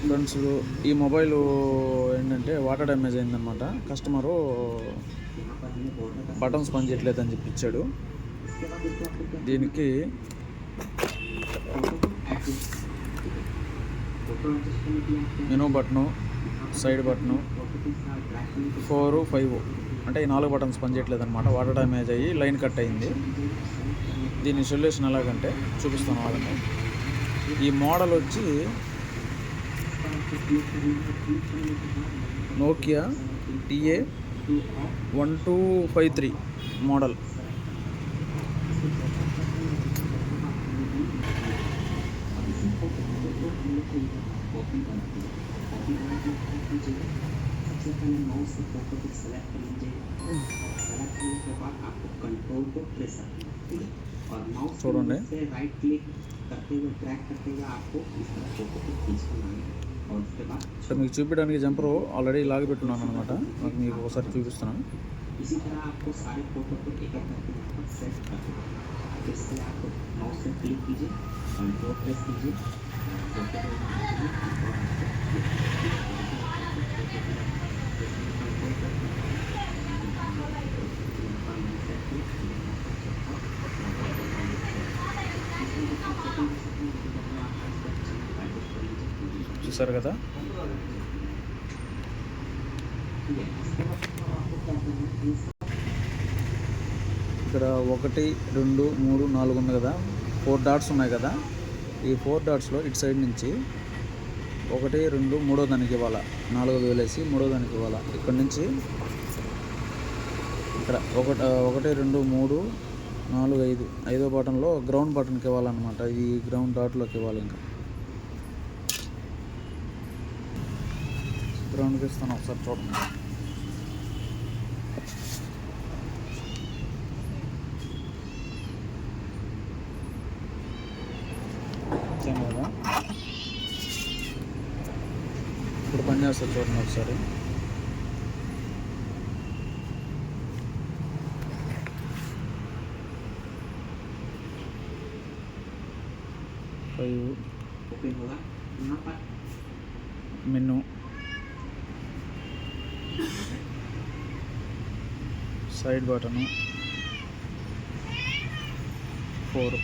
Friends, ఈ mobile ఏంటంటే water damage అయిందనమాట. కస్టమరు బటన్స్ పనిచేయట్లేదని చెప్పి ఇచ్చాడు. దీనికి మెనూ బటను, సైడ్ బటను, 4, 5 అంటే ఈ 4 బటన్స్ పనిచేయట్లేదు అనమాట. వాటర్ డ్యామేజ్ అయ్యి లైన్ కట్ అయింది. దీని సొల్యూషన్ ఎలాగంటే చూపిస్తాను వాళ్ళని. ఈ మోడల్ వచ్చి నోకియా TA1253 మోడల్. చూడండి, సో మీకు చూపించడానికి జంపర్ ఆల్రెడీ లాగి పెట్టున్నాను అనమాట. మీకు ఒకసారి చూపిస్తున్నాను. చూసారు కదా, ఇక్కడ 1, 2, 3, 4 ఉంది కదా, 4 డాట్స్ ఉన్నాయి కదా. ఈ 4 డాట్స్లో ఇటు సైడ్ నుంచి 1, 2, 3వ దానికి ఇవ్వాలా. 4 వదిలేసి 3వ దానికి ఇవ్వాలా. ఇక్కడ నుంచి ఇక్కడ 1, 2, 3, 4, 5 5వ బటన్లో గ్రౌండ్ బటన్కి ఇవ్వాలన్నమాట. ఈ గ్రౌండ్ డాట్లోకి ఇవ్వాలి. ఇంకా గ్రౌండ్కి ఇస్తాను, ఒకసారి చూడండి. కదా, ఇప్పుడు పని చేస్తారు చూడండి ఒకసారి. Menu, side button, 4